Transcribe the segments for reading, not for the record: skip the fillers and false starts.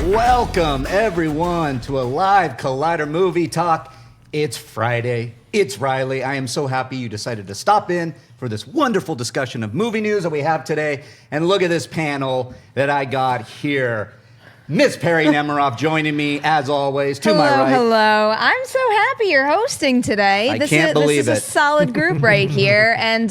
Welcome, everyone, to a live Collider Movie Talk. It's Friday. It's Reilly. I am so happy you decided to stop in for this wonderful discussion of movie news that we have today. And look at this panel that I got here. Miss Perri Nemiroff joining me, as always, to my right. Hello. I'm so happy you're hosting today. I can't believe This is a solid group right here, and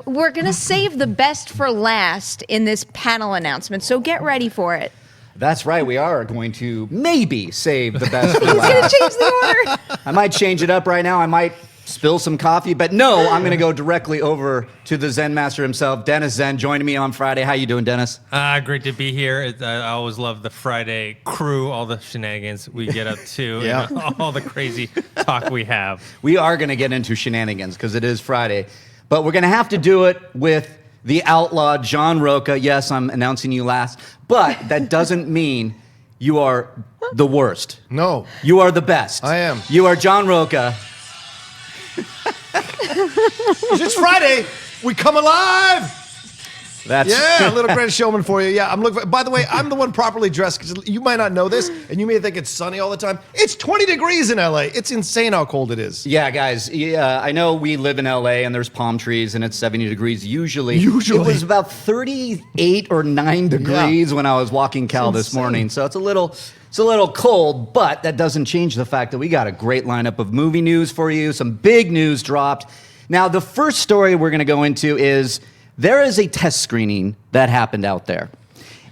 we're going to save the best for last in this panel announcement, so get ready for it. That's right. We are going to maybe save the best for last. He's going to change the order. I might change it up right now. I might spill some coffee, but no, I'm going to go directly over to the Zen master himself, Dennis Tzeng, joining me on Friday. How you doing, Dennis? Great to be here. I always love the Friday crew, all the shenanigans we get up to, and all the crazy talk we have. We are going to get into shenanigans because it is Friday, but we're going to have to do it with the outlaw John Rocha. Yes, I'm announcing you last, but that doesn't mean you are the worst. No. You are the best. I am. You are John Rocha. It's Friday. We come alive. That's a little greatest showman for you. Yeah, I'm looking. By the way, I'm the one properly dressed because you might not know this, and you may think it's sunny all the time. It's 20 degrees in LA. It's insane how cold it is. Yeah, guys. Yeah, I know we live in LA and there's palm trees and it's 70 degrees usually. It was about 38 or 9 degrees when I was walking Cal this morning, so it's a little cold, but that doesn't change the fact that we got a great lineup of movie news for you. Some big news dropped. Now, the first story we're going to go into is there is a test screening that happened out there,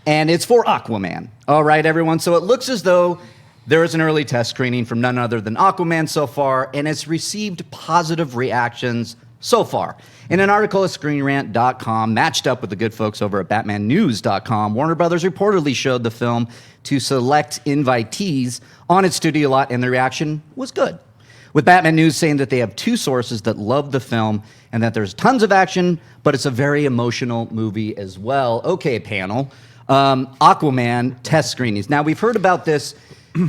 and it's for Aquaman. All right, everyone? So it looks as though there is an early test screening from none other than Aquaman so far, and it's received positive reactions so far. In an article at ScreenRant.com, matched up with the good folks over at BatmanNews.com, Warner Brothers reportedly showed the film to select invitees on its studio lot, and the reaction was good. With Batman News saying that they have two sources that love the film and that there's tons of action, but it's a very emotional movie as well. Okay, panel. Aquaman test screenings. Now, we've heard about this.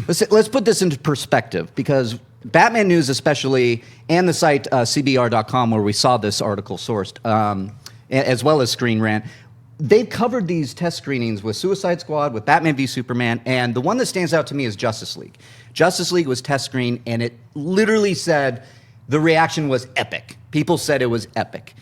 Let's put this into perspective, because Batman News especially, and the site CBR.com, where we saw this article sourced, as well as Screen Rant, they've covered these test screenings with Suicide Squad, with Batman v Superman, and the one that stands out to me is Justice League. Justice League was test screened, and it literally said the reaction was epic. People said it was epic.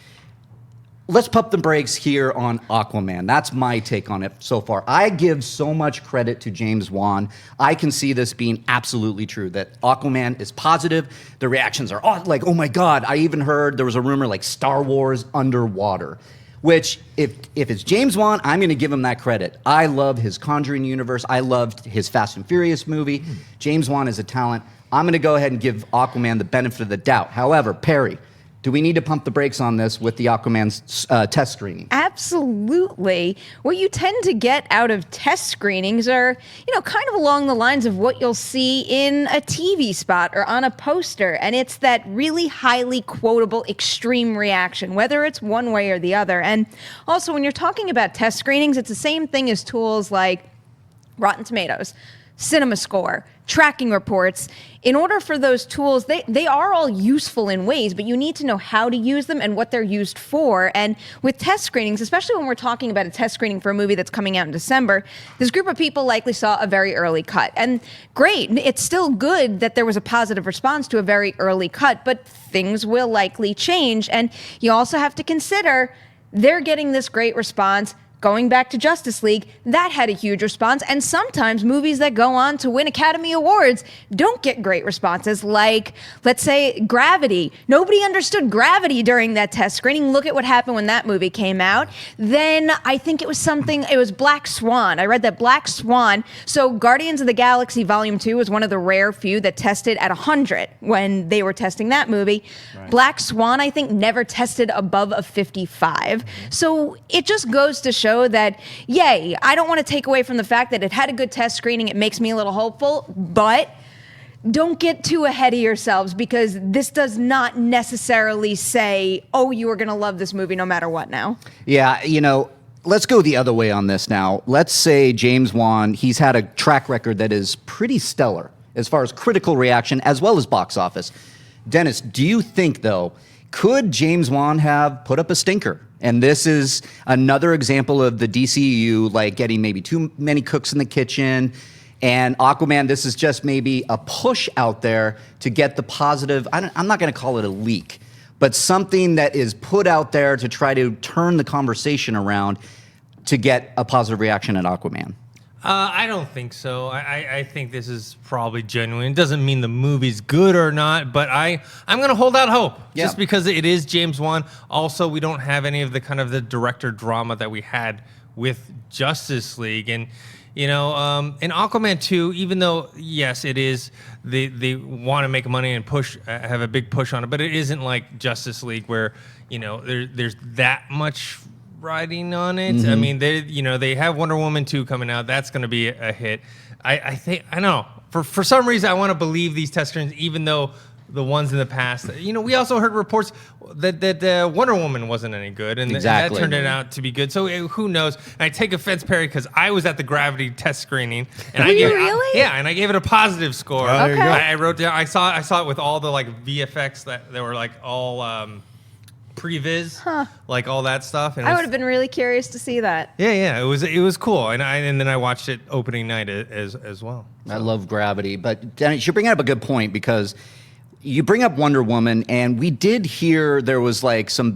Let's pump the brakes here on Aquaman. That's my take on it so far. I give so much credit to James Wan. I can see this being absolutely true, that Aquaman is positive. The reactions are like, oh my God. I even heard there was a rumor like Star Wars underwater, which if it's James Wan, I'm going to give him that credit. I love his Conjuring universe. I loved his Fast and Furious movie. James Wan is a talent. I'm going to go ahead and give Aquaman the benefit of the doubt. However, Perri, do we need to pump the brakes on this with the Aquaman's test screening? Absolutely. What you tend to get out of test screenings are, kind of along the lines of what you'll see in a TV spot or on a poster. And it's that really highly quotable extreme reaction, whether it's one way or the other. And also, when you're talking about test screenings, it's the same thing as tools like Rotten Tomatoes, CinemaScore, tracking reports. In order for those tools, they are all useful in ways, but you need to know how to use them and what they're used for. And with test screenings, especially when we're talking about a test screening for a movie that's coming out in December, this group of people likely saw a very early cut. And great, it's still good that there was a positive response to a very early cut, but things will likely change. And you also have to consider they're getting this great response. Going back to Justice League, that had a huge response, and sometimes movies that go on to win Academy Awards don't get great responses, like, let's say, Gravity. Nobody understood Gravity during that test screening. Look at what happened when that movie came out. Then I think it was Black Swan. I read that Black Swan, so Guardians of the Galaxy Volume 2 was one of the rare few that tested at 100 when they were testing that movie. Right. Black Swan, I think, never tested above a 55. So it just goes to show that, yay, I don't want to take away from the fact that it had a good test screening. It makes me a little hopeful, but don't get too ahead of yourselves, because this does not necessarily say, oh, you are going to love this movie no matter what now. Yeah, let's go the other way on this now. Let's say James Wan, he's had a track record that is pretty stellar as far as critical reaction as well as box office. Dennis, do you think, though, could James Wan have put up a stinker? And this is another example of the DCU, like, getting maybe too many cooks in the kitchen And Aquaman, this is just maybe a push out there to get the positive. I'm not going to call it a leak, but something that is put out there to try to turn the conversation around to get a positive reaction at Aquaman. I don't think so. I think this is probably genuine. It doesn't mean the movie's good or not, but I'm going to hold out hope just because it is James Wan. Also, we don't have any of the kind of the director drama that we had with Justice League. And, you know, in Aquaman 2, even though, yes, it is, they want to make money and have a big push on it, but it isn't like Justice League where, you know, there's that much riding on it. I mean, they have Wonder Woman 2 coming out. That's going to be a hit. I know. For some reason, I want to believe these test screens, even though the ones in the past, you know, we also heard reports that Wonder Woman wasn't any good, and that turned it out to be good. So who knows? And I take offense, Perri, because I was at the Gravity test screening, and and I gave it a positive score. There you go. I wrote down. I saw it with all the like VFX that were like all. Previs, like all that stuff. And I would have been really curious to see that. Yeah, it was cool, and then I watched it opening night as well. So. I love Gravity, but Dennis, you bring up a good point because you bring up Wonder Woman, and we did hear there was like some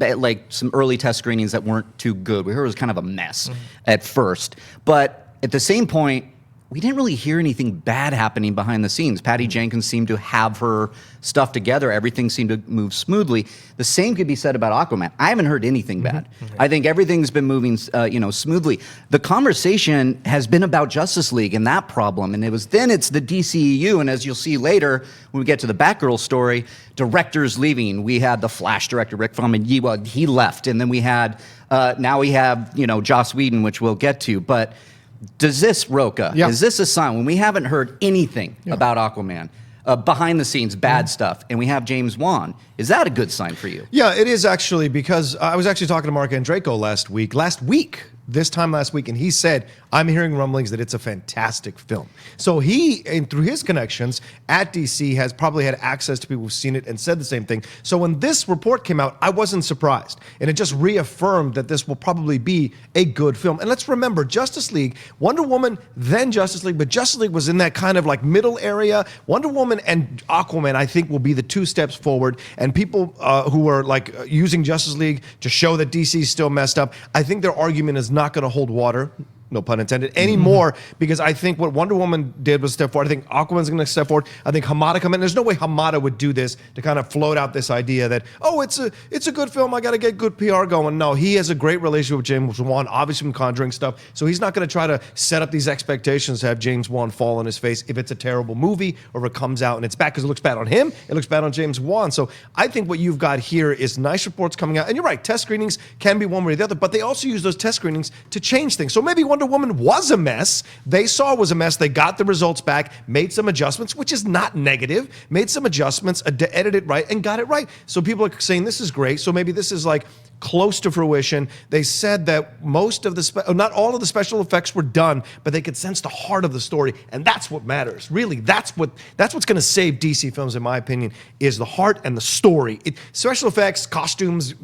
early test screenings that weren't too good. We heard it was kind of a mess at first, but at the same point, we didn't really hear anything bad happening behind the scenes. Patty Jenkins seemed to have her stuff together. Everything seemed to move smoothly. The same could be said about Aquaman. I haven't heard anything bad. I think everything's been moving, smoothly. The conversation has been about Justice League and that problem, and it's the DCEU. And as you'll see later, when we get to the Batgirl story, directors leaving. We had the Flash director Rick Famuyiwa, he left, and then we had now we have Joss Whedon, which we'll get to, but. Does this, Rocha, is this a sign when we haven't heard anything about Aquaman, behind the scenes, bad stuff, and we have James Wan? Is that a good sign for you? Yeah, it is actually, because I was actually talking to Mark Andreyko last week, and he said, I'm hearing rumblings that it's a fantastic film. So and through his connections at DC, has probably had access to people who've seen it and said the same thing. So when this report came out, I wasn't surprised. And it just reaffirmed that this will probably be a good film. And let's remember, Justice League, Wonder Woman, then Justice League, but Justice League was in that kind of like middle area. Wonder Woman and Aquaman, I think, will be the 2 steps forward. And people who are like using Justice League to show that DC is still messed up, I think their argument is not going to hold water. No pun intended, anymore, because I think what Wonder Woman did was step forward. I think Aquaman's going to step forward. I think Hamada come in. There's no way Hamada would do this to kind of float out this idea that, it's a good film, I got to get good PR going. No, he has a great relationship with James Wan, obviously from Conjuring stuff, so he's not going to try to set up these expectations to have James Wan fall on his face if it's a terrible movie or if it comes out and it's bad, because it looks bad on him, it looks bad on James Wan. So I think what you've got here is nice reports coming out, and you're right, test screenings can be one way or the other, but they also use those test screenings to change things. So maybe Wonder Woman was a mess. They saw it was a mess. They got the results back, made some adjustments, which is not negative, made some adjustments, edited it right, and got it right. So people are saying this is great. So maybe this is like close to fruition. They said that most of not all of the special effects were done, but they could sense the heart of the story, and that's what matters. Really, that's what's going to save DC films, in my opinion, is the heart and the story. Special effects, costumes,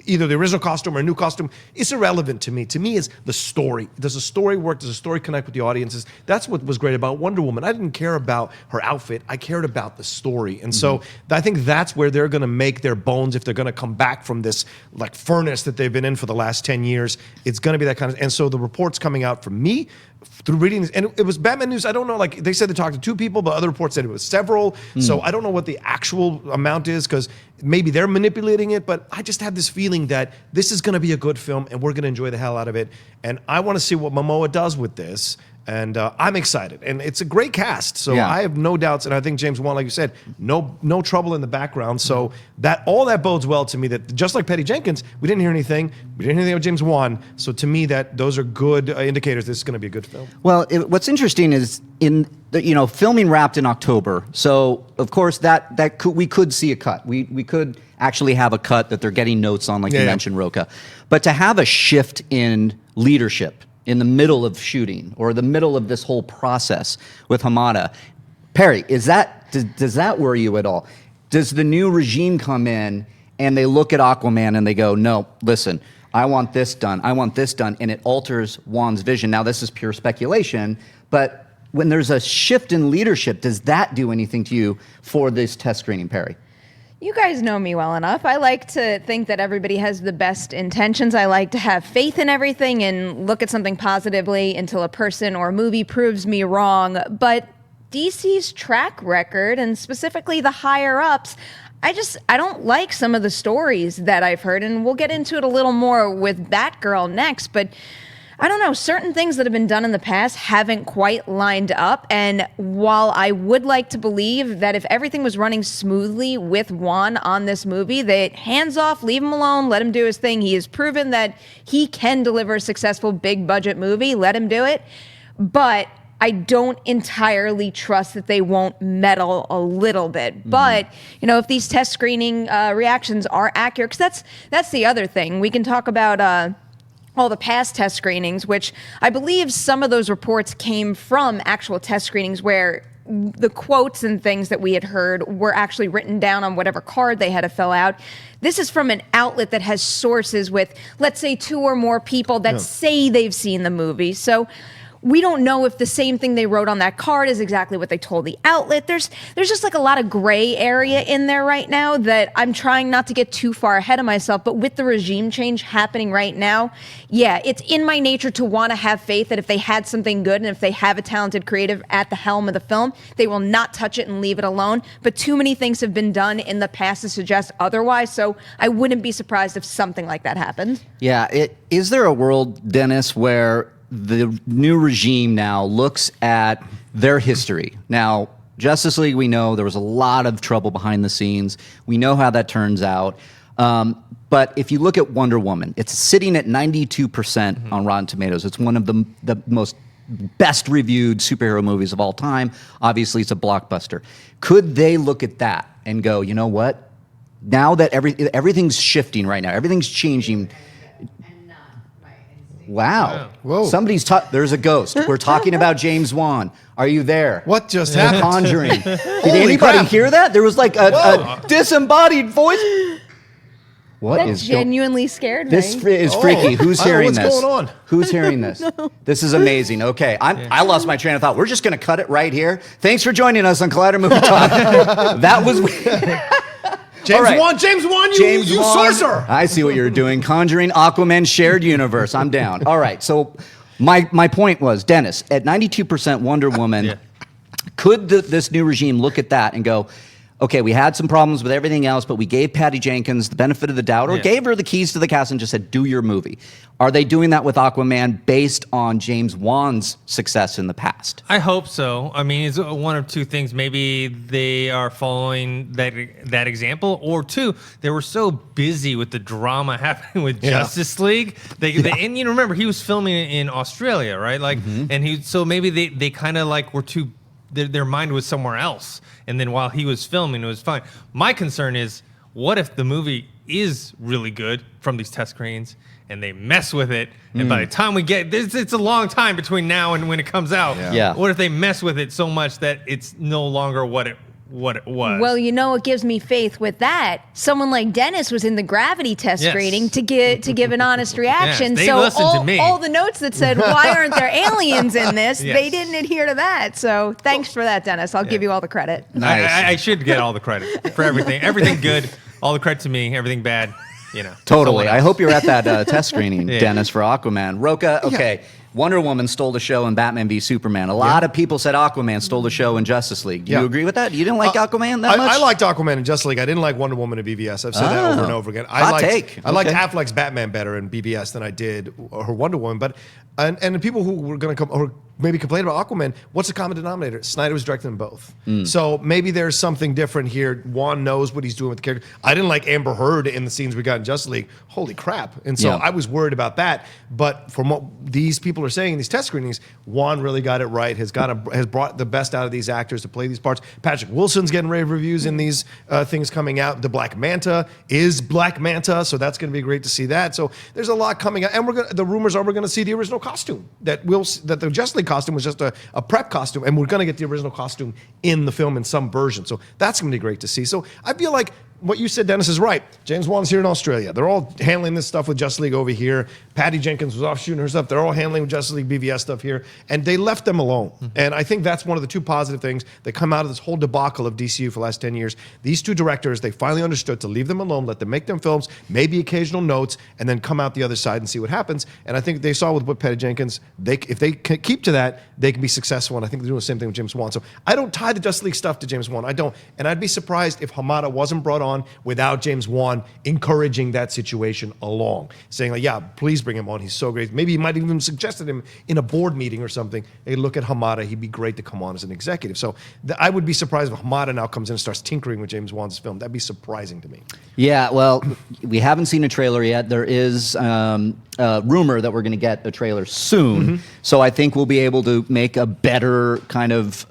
either the original costume or a new costume, it's irrelevant to me. To me, is the story. Does the story work? Does the story connect with the audiences? That's what was great about Wonder Woman. I didn't care about her outfit. I cared about the story, and so I think that's where they're going to make their bones if they're going to come back from this like furnace that they've been in for the last 10 years. It's going to be that kind of, and so the reports coming out from me through reading, and it was Batman News. I don't know, like they said they talked to 2 people, but other reports said it was several. So I don't know what the actual amount is, because maybe they're manipulating it, but I just have this feeling that this is going to be a good film and we're going to enjoy the hell out of it. And I want to see what Momoa does with this. And I'm excited, and it's a great cast. So I have no doubts, and I think James Wan, like you said, no trouble in the background. So all that bodes well to me. That just like Patty Jenkins, we didn't hear anything. We didn't hear anything about James Wan. So to me, those are good indicators. This is going to be a good film. Well, what's interesting is filming wrapped in October. So of course we could see a cut. We could actually have a cut that they're getting notes on, like you mentioned, Rocha. But to have a shift in leadership in the middle of shooting or the middle of this whole process with Hamada, Perri, does that worry you at all? Does the new regime come in and they look at Aquaman and they go, no, listen, I want this done, and it alters Wan's vision? Now, this is pure speculation, but when there's a shift in leadership, does that do anything to you for this test screening, Perri? You guys know me well enough. I like to think that everybody has the best intentions. I like to have faith in everything and look at something positively until a person or a movie proves me wrong. But DC's track record, and specifically the higher ups, I don't like some of the stories that I've heard, and we'll get into it a little more with Batgirl next, but I don't know, certain things that have been done in the past haven't quite lined up. And while I would like to believe that if everything was running smoothly with Juan on this movie, that hands off, leave him alone, let him do his thing. He has proven that he can deliver a successful big budget movie. Let him do it. But I don't entirely trust that they won't meddle a little bit. But, if these test screening reactions are accurate, because that's the other thing. We can talk about all the past test screenings, which I believe some of those reports came from actual test screenings where the quotes and things that we had heard were actually written down on whatever card they had to fill out. This is from an outlet that has sources with, let's say, 2 or more people that say they've seen the movie. So we don't know if the same thing they wrote on that card is exactly what they told the outlet. There's just like a lot of gray area in there right now that I'm trying not to get too far ahead of myself. But with the regime change happening right now, yeah, it's in my nature to want to have faith that if they had something good and if they have a talented creative at the helm of the film, they will not touch it and leave it alone. But too many things have been done in the past to suggest otherwise. So I wouldn't be surprised if something like that happened. Yeah. Is there a world, Dennis, where the new regime now looks at their history? Now, Justice League, we know there was a lot of trouble behind the scenes. We know how that turns out. But if you look at Wonder Woman, it's sitting at 92% on Rotten Tomatoes. It's one of the most best reviewed superhero movies of all time. Obviously, it's a blockbuster. Could they look at that and go, you know what? Now that everything's shifting right now, everything's changing. Wow. Whoa. There's a ghost. We're talking about James Wan. Are you there? What just happened? Conjuring. Did anybody hear that? There was like a disembodied voice. What is genuinely scared me. This is freaky. Who's hearing what's this? going on? Who's hearing this? This is amazing. Okay, I lost my train of thought. We're just going to cut it right here. Thanks for joining us on Collider Movie Talk. That was... James Wan, you sorcerer! I see what you're doing. Conjuring, Aquaman, shared universe. I'm down. All right. So my point was, Dennis, at 92% Wonder Woman, could this new regime look at that and go, okay, we had some problems with everything else, but we gave Patty Jenkins the benefit of the doubt, or gave her the keys to the castle and just said, do your movie. Are they doing that with Aquaman based on James Wan's success in the past? I hope so. I mean, it's one of two things. Maybe they are following that example, or two, they were so busy with the drama happening with Justice League. And remember, he was filming in Australia, right? Like, and so maybe they kind of like were too. Their mind was somewhere else, and then while he was filming, it was fine. My concern is, what if the movie is really good from these test screens, and they mess with it, and by the time we get it's a long time between now and when it comes out. Yeah. What if they mess with it so much that it's no longer what it was? Well, what gives me faith with that? Someone like Dennis was in the Gravity test screening to give an honest reaction. They so listened to me. all the notes that said, why aren't there aliens in this? They didn't adhere to that. So thanks for that, Dennis. I'll give you all the credit. Nice. I should get all the credit for everything. Everything good, all the credit to me. Everything bad, Totally. I hope you're at that test screening, Dennis, for Aquaman. Rocha, okay. Wonder Woman stole the show in Batman v Superman. A lot of people said Aquaman stole the show in Justice League. Do you agree with that? You didn't like Aquaman that much? I liked Aquaman in Justice League. I didn't like Wonder Woman in BVS. I've said that over and over again. I liked Affleck's Batman better in BVS than I did her Wonder Woman. But and the people who were going to come or maybe complain about Aquaman, what's the common denominator? Snyder was directing them both. So maybe there's something different here. Juan knows what he's doing with the character. I didn't like Amber Heard in the scenes we got in Justice League. Holy crap. And so I was worried about that. But from what these people are saying in these test screenings, Juan really got it right, has brought the best out of these actors to play these parts. Patrick Wilson's getting rave reviews in these things coming out. The Black Manta is Black Manta, so that's going to be great to see that. So there's a lot coming out. And the rumors are we're going to see the original costume. That the Justice League costume was just a prep costume, and we're going to get the original costume in the film in some version. So that's going to be great to see. So I feel like what you said, Dennis, is right. James Wan's here in Australia. They're all handling this stuff with Justice League over here. Patty Jenkins was off shooting her stuff. They're all handling Justice League BVS stuff here. And they left them alone. And I think that's one of the two positive things that come out of this whole debacle of DCU for the last 10 years. These two directors, they finally understood to leave them alone, let them make them films, maybe occasional notes, and then come out the other side and see what happens. And I think they saw with Patty Jenkins, if they keep to that, they can be successful. And I think they're doing the same thing with James Wan. So I don't tie the Justice League stuff to James Wan. I don't. And I'd be surprised if Hamada wasn't brought on without James Wan encouraging that situation along, saying like, yeah, please bring him on. He's so great. Maybe he might have even suggested him in a board meeting or something. Hey, look at Hamada. He'd be great to come on as an executive. So I would be surprised if Hamada now comes in and starts tinkering with James Wan's film. That'd be surprising to me. Yeah, well, we haven't seen a trailer yet. There is rumor that we're going to get a trailer soon. So I think we'll be able to make a better kind of,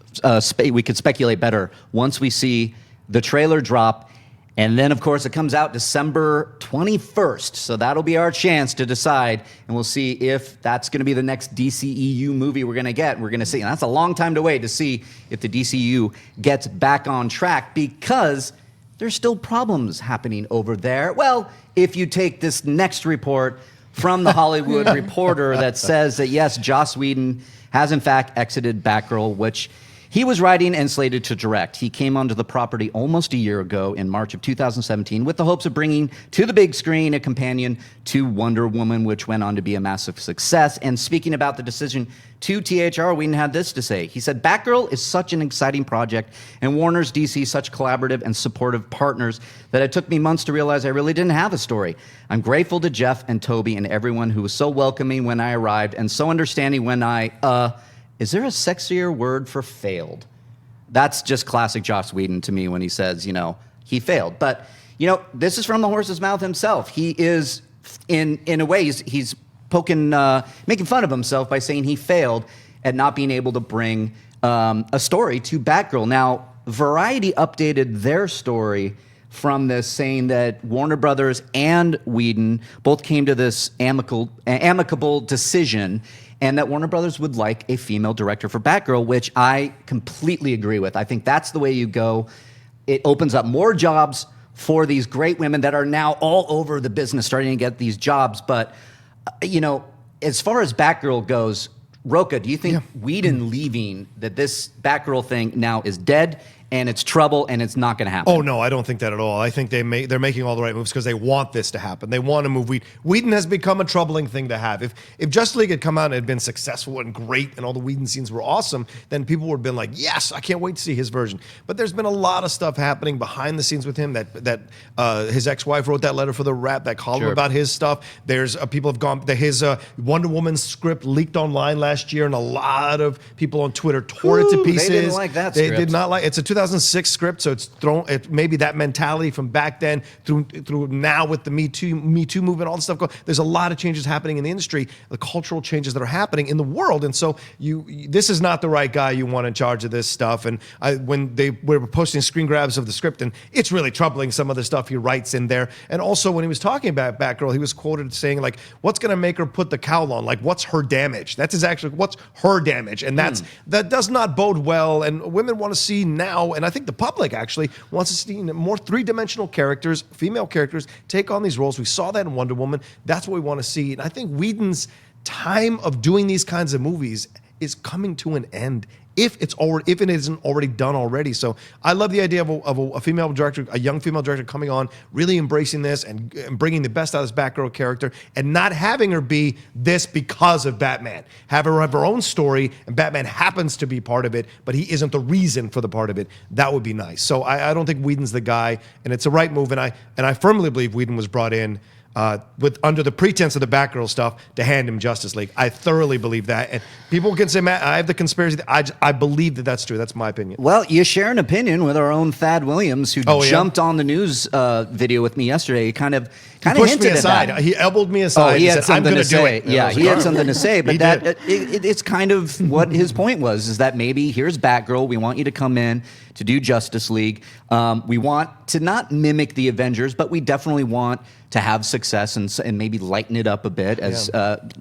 we could speculate better once we see the trailer drop. And then, of course, it comes out December 21st. So that'll be our chance to decide. And we'll see if that's going to be the next DCEU movie we're going to get. We're going to see. And that's a long time to wait to see if the DCEU gets back on track, because there's still problems happening over there. Well, if you take this next report from the Hollywood Reporter that says that, yes, Joss Whedon has, in fact, exited Batgirl, which he was writing and slated to direct. He came onto the property almost a year ago in March of 2017 with the hopes of bringing to the big screen a companion to Wonder Woman, which went on to be a massive success. And speaking about the decision to THR, Whedon had this to say. He said, Batgirl is such an exciting project, and Warner's DC such collaborative and supportive partners that it took me months to realize I really didn't have a story. I'm grateful to Jeff and Toby and everyone who was so welcoming when I arrived and so understanding when is there a sexier word for failed? That's just classic Joss Whedon to me when he says, he failed. But, this is from the horse's mouth himself. He is, in a way, he's poking, making fun of himself by saying he failed at not being able to bring a story to Batgirl. Now, Variety updated their story from this, saying that Warner Brothers and Whedon both came to this amicable decision, and that Warner Brothers would like a female director for Batgirl, which I completely agree with. I think that's the way you go. It opens up more jobs for these great women that are now all over the business starting to get these jobs. But, as far as Batgirl goes, Rocha, do you think Whedon leaving, that this Batgirl thing now is dead and it's trouble and it's not going to happen? Oh, no, I don't think that at all. I think they're making all the right moves because they want this to happen. They want to move Whedon. Whedon has become a troubling thing to have. If Justice League had come out and had been successful and great and all the Whedon scenes were awesome, then people would have been like, yes, I can't wait to see his version. But there's been a lot of stuff happening behind the scenes with him that his ex-wife wrote that letter for the Wrap, that column about his stuff. There's people have gone, his Wonder Woman script leaked online last year, and a lot of people on Twitter tore it to pieces. They didn't like that script. They did not like it. It's a 2006 script, so it's thrown. Maybe that mentality from back then through now with the Me Too movement, all the stuff going. There's a lot of changes happening in the industry, the cultural changes that are happening in the world, and so this is not the right guy you want in charge of this stuff. And when they were posting screen grabs of the script, and it's really troubling some of the stuff he writes in there. And also when he was talking about Batgirl, he was quoted saying like, "What's going to make her put the cowl on? Like, what's her damage?" That's exactly what's her damage, and that does not bode well. And women want to see now, and I think the public actually wants to see more three-dimensional characters, female characters, take on these roles. We saw that in Wonder Woman. That's what we want to see. And I think Whedon's time of doing these kinds of movies is coming to an end, if it isn't already done already. So I love the idea of a female director, a young female director coming on, really embracing this and bringing the best out of this Batgirl character, and not having her be this because of Batman. Have her have her own story, and Batman happens to be part of it, but he isn't the reason for the part of it. That would be nice. So I don't think Whedon's the guy, and it's a right move. And I firmly believe Whedon was brought in under the pretense of the Batgirl stuff to hand him Justice League. I thoroughly believe that. And people can say, Matt, I have the conspiracy. I believe that that's true. That's my opinion. Well, you share an opinion with our own Thad Williams, who jumped on the news video with me yesterday. He kind of pushed me hinted aside. at that. He elbowed me aside. He had said, I'm something to do say. it. Yeah, he had something to say. But it's kind of what his point was, is that maybe here's Batgirl. We want you to come in to do Justice League. We want to not mimic the Avengers, but we definitely want to have success and maybe lighten it up a bit as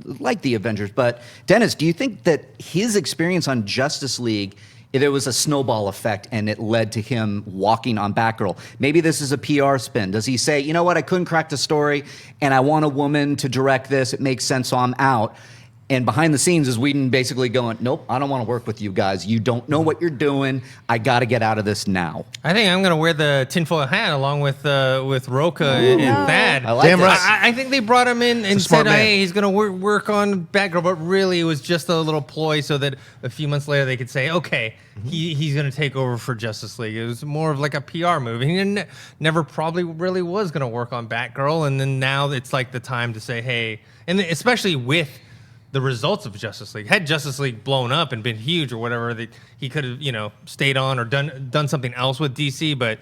like the Avengers. But Dennis, do you think that his experience on Justice League there was a snowball effect and it led to him walking on Batgirl. Maybe this is a PR spin. Does he say, you know what, I couldn't crack the story and I want a woman to direct this. It makes sense, so I'm out. And behind the scenes is Whedon basically going, nope, I don't want to work with you guys. You don't know what you're doing. I got to get out of this now. I think I'm going to wear the tinfoil hat along with Rocha and Thad. I like this. I think they brought him in and said, man. hey, he's going to work on Batgirl, but really it was just a little ploy so that a few months later they could say, okay, he's going to take over for Justice League. It was more of like a PR move. He never probably really was going to work on Batgirl, and then now it's like the time to say, hey, and especially with the results of Justice League. Had Justice League blown up and been huge or whatever, he could have, stayed on or done something else with DC. But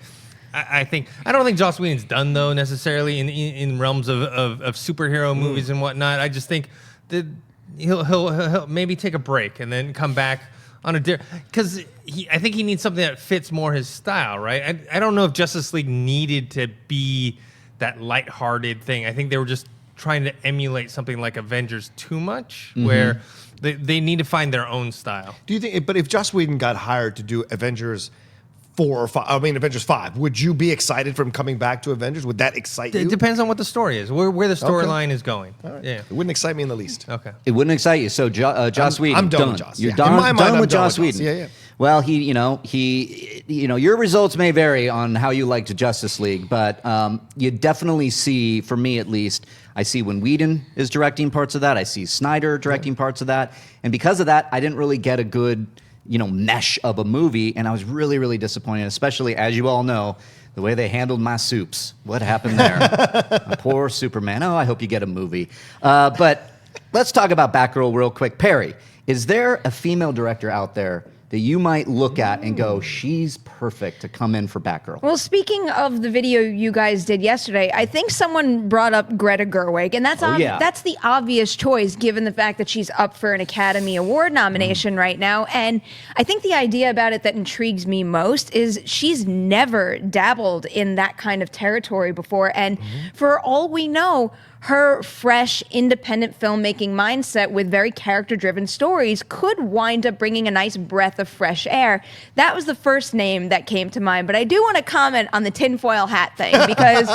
I don't think Joss Whedon's done though necessarily in realms of superhero movies and whatnot. I just think that he'll maybe take a break and then come back on a because I think he needs something that fits more his style, right? I don't know if Justice League needed to be that lighthearted thing. I think they were just trying to emulate something like Avengers too much, where they need to find their own style. Do you think? But if Joss Whedon got hired to do Avengers 4 or 5, Avengers 5, would you be excited for him coming back to Avengers? Would that excite you? It depends on what the story is, where the storyline is going. Right. Yeah. It wouldn't excite me in the least. Okay. It wouldn't excite you. So Joss Whedon, I'm done with Joss. You're Yeah. done, In my mind, done I'm with done Joss with Joss. Whedon. Yeah. Well, your results may vary on how you like to Justice League, but you definitely see, for me at least, I see when Whedon is directing parts of that. I see Snyder directing parts of that. And because of that, I didn't really get a good, mesh of a movie. And I was really, really disappointed, especially, as you all know, the way they handled my soups. What happened there? My poor Superman. Oh, I hope you get a movie. But let's talk about Batgirl real quick. Perri, is there a female director out there that you might look at and go, she's perfect to come in for Batgirl? Well, speaking of the video you guys did yesterday, I think someone brought up Greta Gerwig, and that's that's the obvious choice given the fact that she's up for an Academy Award nomination right now. And I think the idea about it that intrigues me most is she's never dabbled in that kind of territory before. And for all we know, her fresh, independent filmmaking mindset with very character-driven stories could wind up bringing a nice breath of fresh air. That was the first name that came to mind, but I do want to comment on the tinfoil hat thing because...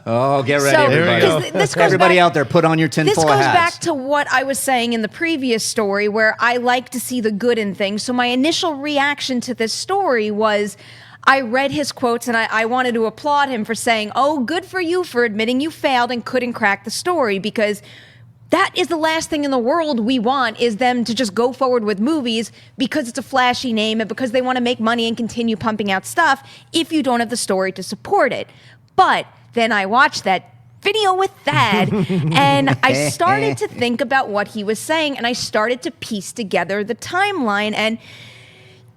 Oh, get ready, everybody. Everybody out there, put on your tinfoil hats. This goes back to what I was saying in the previous story where I like to see the good in things. So my initial reaction to this story was... I read his quotes and I wanted to applaud him for saying, oh, good for you for admitting you failed and couldn't crack the story, because that is the last thing in the world we want, is them to just go forward with movies because it's a flashy name and because they want to make money and continue pumping out stuff if you don't have the story to support it. But then I watched that video with Thad and I started to think about what he was saying and I started to piece together the timeline. And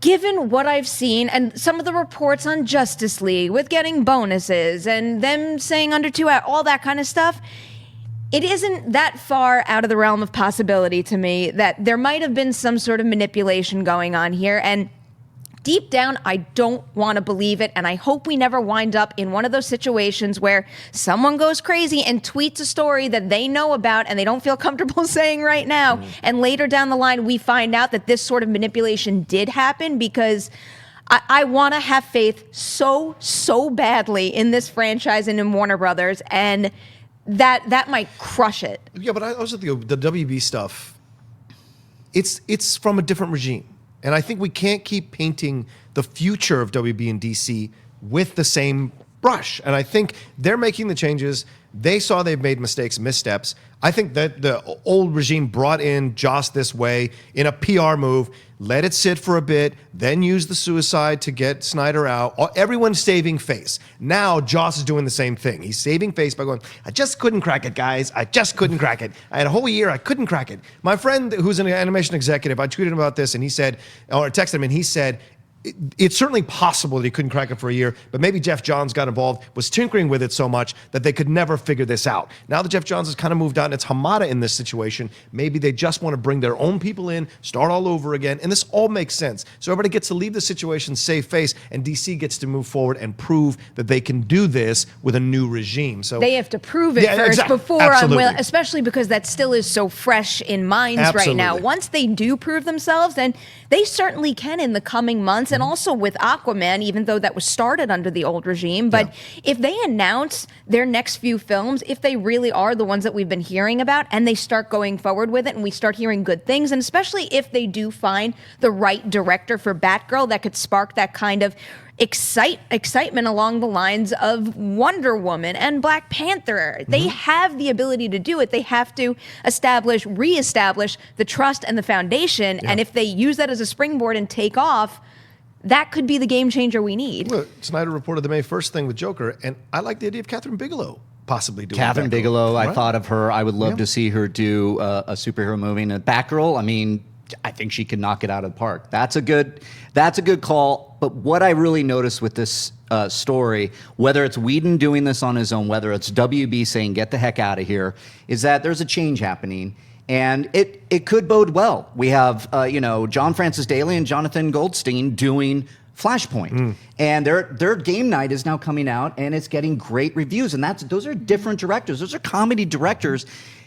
given what I've seen and some of the reports on Justice League with getting bonuses and them saying under 2 hours, all that kind of stuff, it isn't that far out of the realm of possibility to me that there might have been some sort of manipulation going on here. And deep down, I don't want to believe it, and I hope we never wind up in one of those situations where someone goes crazy and tweets a story that they know about and they don't feel comfortable saying right now, and later down the line we find out that this sort of manipulation did happen, because I want to have faith so badly in this franchise and in Warner Brothers, and that might crush it. Yeah, but I also think the WB stuff, it's from a different regime. And I think we can't keep painting the future of WB and DC with the same brush. And I think they're making the changes. They saw they've made mistakes, missteps. I think that the old regime brought in Joss this way in a PR move, let it sit for a bit, then use the suicide to get Snyder out. Everyone's saving face. Now Joss is doing the same thing. He's saving face by going, I just couldn't crack it, guys. I just couldn't crack it. I had a whole year, I couldn't crack it. My friend who's an animation executive, I tweeted him about this and he said, or texted him and he said, it's certainly possible that he couldn't crack it for a year, but maybe Jeff Johns got involved, was tinkering with it so much that they could never figure this out. Now that Jeff Johns has kind of moved on, it's Hamada in this situation. Maybe they just want to bring their own people in, start all over again, and this all makes sense. So everybody gets to leave the situation safe face, and DC gets to move forward and prove that they can do this with a new regime. So they have to prove it first before Absolutely. I'm willing, especially because that still is so fresh in minds right now. Once they do prove themselves, then they certainly can in the coming months, and also with Aquaman, even though that was started under the old regime. But if they announce their next few films, if they really are the ones that we've been hearing about, and they start going forward with it, and we start hearing good things, and especially if they do find the right director for Batgirl that could spark that kind of excitement along the lines of Wonder Woman and Black Panther. They have the ability to do it. They have to reestablish the trust and the foundation. And if they use that as a springboard and take off, that could be the game changer we need. Look, Snyder reported the May 1st thing with Joker, and I like the idea of Catherine Bigelow possibly doing Catherine Batgirl. Bigelow, Right? I thought of her. I would love to see her do a superhero movie. And Batgirl, I mean, I think she could knock it out of the park. That's a good call. But what I really noticed with this story, whether it's Whedon doing this on his own, whether it's WB saying get the heck out of here, is that there's a change happening, and it could bode well. We have John Francis Daley and Jonathan Goldstein doing Flashpoint, and their game night is now coming out, and it's getting great reviews. And those are different directors. Those are comedy directors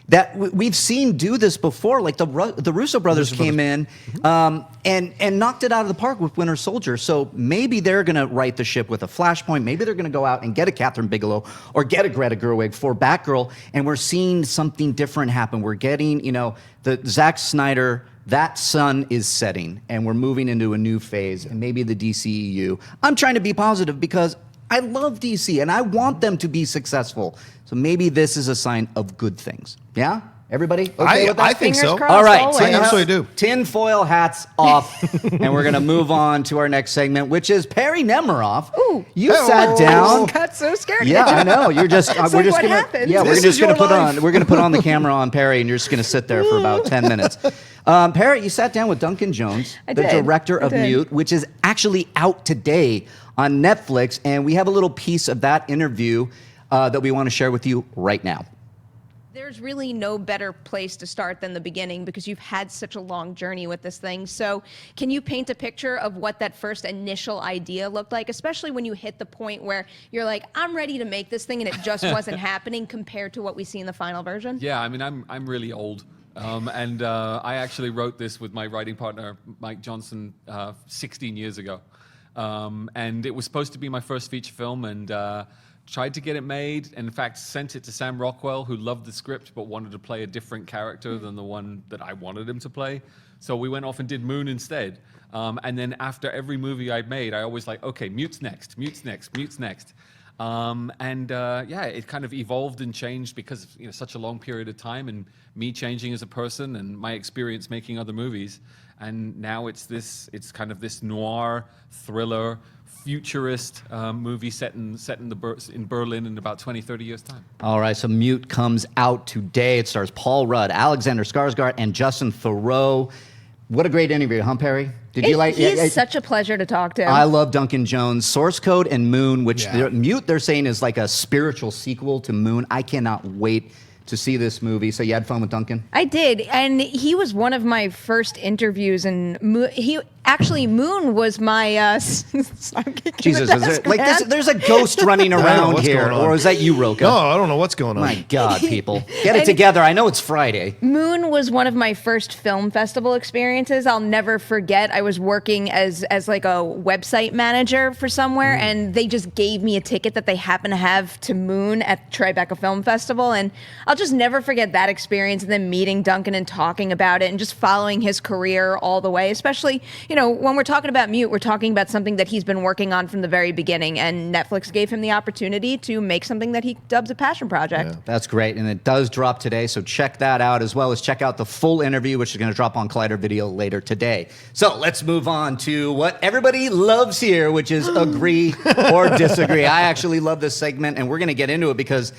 that we've seen do this before. Like the Russo brothers came in and knocked it out of the park with Winter Soldier. So maybe they're going to right the ship with a Flashpoint. Maybe they're going to go out and get a Catherine Bigelow or get a Greta Gerwig for Batgirl. And we're seeing something different happen. We're getting, the Zack Snyder, that sun is setting, and we're moving into a new phase, and maybe the DCEU. I'm trying to be positive because I love DC, and I want them to be successful. So maybe this is a sign of good things. Yeah? Everybody okay with that? I think so. Crossed All right. always. I absolutely do. Tinfoil hats off, and we're going to move on to our next segment, which is Perri Nemiroff. Ooh. You sat down. I got so scared. Yeah, I know. You're just. It's we're like, just what gonna. happened? Yeah, we're This just is gonna your put life. on. We're gonna put on the camera on Perri, and you're just gonna sit there for about 10 minutes. Perri, you sat down with Duncan Jones, I the did. director I of did. Mute, which is actually out today on Netflix, and we have a little piece of that interview that we want to share with you right now. There's really no better place to start than the beginning because you've had such a long journey with this thing. So can you paint a picture of what that first initial idea looked like, especially when you hit the point where you're like, I'm ready to make this thing, and it just wasn't happening compared to what we see in the final version? Yeah, I mean, I'm really old. And I actually wrote this with my writing partner, Mike Johnson, 16 years ago. And it was supposed to be my first feature film, and tried to get it made, and in fact sent it to Sam Rockwell, who loved the script but wanted to play a different character than the one that I wanted him to play. So we went off and did Moon instead. And then after every movie I'd made, I always like, okay, Mute's next, Mute's next, Mute's next. Yeah, it kind of evolved and changed because of such a long period of time, and me changing as a person, and my experience making other movies. And now it's kind of this noir thriller futurist movie set in Berlin in about 20, 30 years time. All right, so Mute comes out today. It stars Paul Rudd, Alexander Skarsgård, and Justin Theroux. What a great interview, huh, Perri? Did you like? He's such a pleasure to talk to. I love Duncan Jones. Source Code and Moon, which Yeah. Mute they're saying is like a spiritual sequel to Moon. I cannot wait to see this movie. So you had fun with Duncan? I did, and he was one of my first interviews, and Moon was my. Jesus, is there, there's a ghost running around what's here, going on. or is that you, Rocha? No, I don't know what's going on. My God, people, get it together. I know it's Friday. Moon was one of my first film festival experiences. I'll never forget. I was working as like a website manager for somewhere, and they just gave me a ticket that they happened to have to Moon at Tribeca Film Festival, and I'll just never forget that experience. And then meeting Duncan and talking about it, and just following his career all the way. Especially, when we're talking about Mute, we're talking about something that he's been working on from the very beginning, and Netflix gave him the opportunity to make something that he dubs a passion project. Yeah. That's great, and it does drop today, so check that out, as well as check out the full interview, which is going to drop on Collider Video later today. So let's move on to what everybody loves here, which is agree or disagree. I actually love this segment, and we're going to get into it because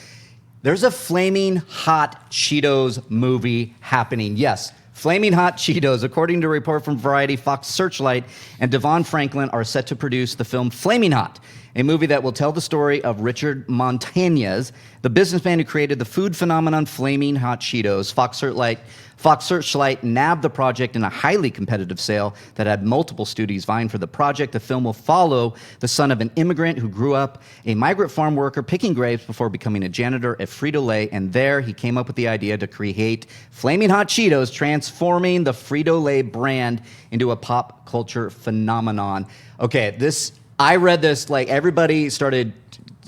there's a Flamin Hot Cheetos movie happening. Yes, Flamin Hot Cheetos. According to a report from Variety, Fox Searchlight and DeVon Franklin are set to produce the film Flamin Hot, a movie that will tell the story of Richard Montañez, the businessman who created the food phenomenon Flamin Hot Cheetos. Fox Searchlight nabbed the project in a highly competitive sale that had multiple studios vying for the project. The film will follow the son of an immigrant who grew up a migrant farm worker picking grapes before becoming a janitor at Frito-Lay, and there he came up with the idea to create Flamin Hot Cheetos, transforming the Frito-Lay brand into a pop culture phenomenon. Okay, I read this, like everybody started,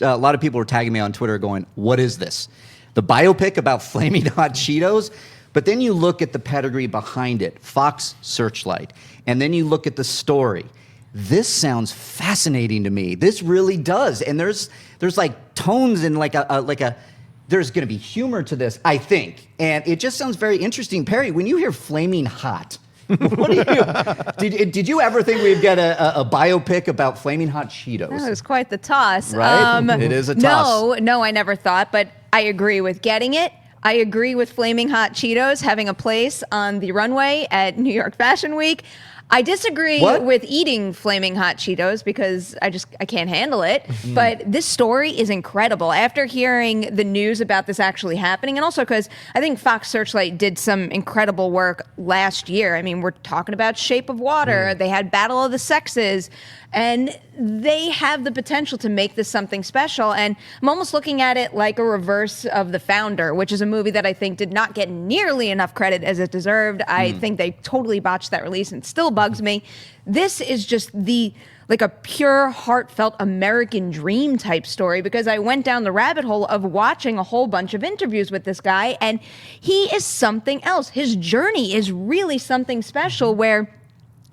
a lot of people were tagging me on Twitter going, what is this? The biopic about Flamin Hot Cheetos? But then you look at the pedigree behind it, Fox Searchlight, and then you look at the story. This sounds fascinating to me. This really does. And there's like tones and there's going to be humor to this, I think. And it just sounds very interesting. Perri, when you hear Flaming Hot, what do you did you ever think we'd get a biopic about Flaming Hot Cheetos? That was quite the toss. Right? It is a toss. No, I never thought, but I agree with getting it. I agree with Flaming Hot Cheetos having a place on the runway at New York Fashion Week. I disagree with eating Flaming Hot Cheetos because I can't handle it. But this story is incredible. After hearing the news about this actually happening, and also because I think Fox Searchlight did some incredible work last year. I mean, we're talking about Shape of Water. They had Battle of the Sexes. And they have the potential to make this something special. And I'm almost looking at it like a reverse of The Founder, which is a movie that I think did not get nearly enough credit as it deserved. I think they totally botched that release and still bugs me. This is just like a pure, heartfelt American dream type story, because I went down the rabbit hole of watching a whole bunch of interviews with this guy, and he is something else. His journey is really something special, where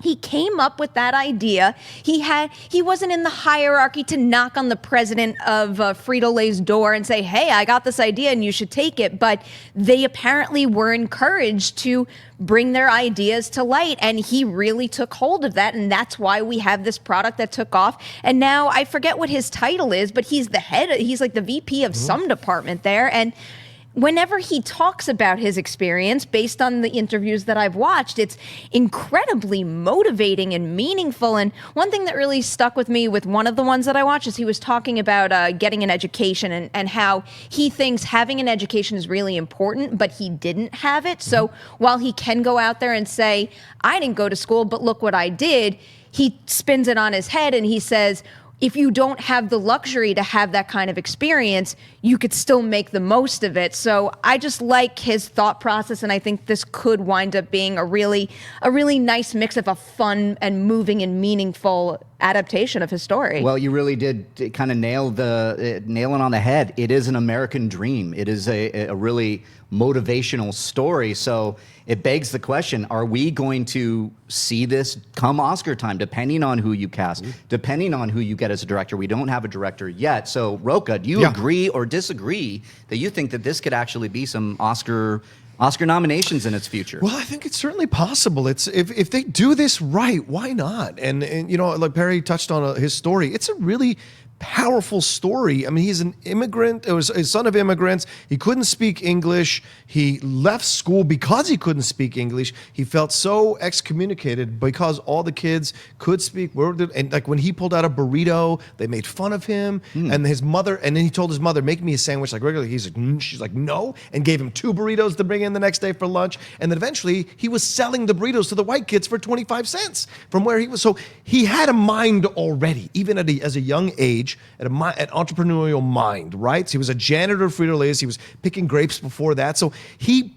he came up with that idea. He wasn't in the hierarchy to knock on the president of Frito-Lay's door and say, hey, I got this idea and you should take it. But they apparently were encouraged to bring their ideas to light. And he really took hold of that. And that's why we have this product that took off. And now I forget what his title is, but he's he's like the VP of some department there. And whenever he talks about his experience, based on the interviews that I've watched, it's incredibly motivating and meaningful. And one thing that really stuck with me with one of the ones that I watched is he was talking about getting an education and how he thinks having an education is really important, but he didn't have it. So while he can go out there and say, I didn't go to school, but look what I did, he spins it on his head and he says, if you don't have the luxury to have that kind of experience, you could still make the most of it. So I just like his thought process, and I think this could wind up being a really nice mix of a fun and moving and meaningful adaptation of his story. Well, you really did kind of nail it on the head. It is an American dream. It is a really motivational story. So it begs the question, are we going to see this come Oscar time, depending on who you cast, depending on who you get as a director? We don't have a director yet. So Rocha, do you agree or disagree that you think that this could actually be some Oscar nominations in its future? Well, I think it's certainly possible. It's if they do this right, why not? And you know, like Perri touched on his story, it's a really powerful story. I mean, he's an immigrant. It was a son of immigrants. He couldn't speak English. He left school because he couldn't speak English. He felt so excommunicated because all the kids could speak. And like when he pulled out a burrito, they made fun of him. And his mother, and then he told his mother, make me a sandwich like regularly. He's like, she's like, no, and gave him 2 burritos to bring in the next day for lunch. And then eventually he was selling the burritos to the white kids for 25 cents from where he was. So he had a mind already, even as a young age, an entrepreneurial mind, right? So he was a janitor of Frito-Lay's. He was picking grapes before that. So he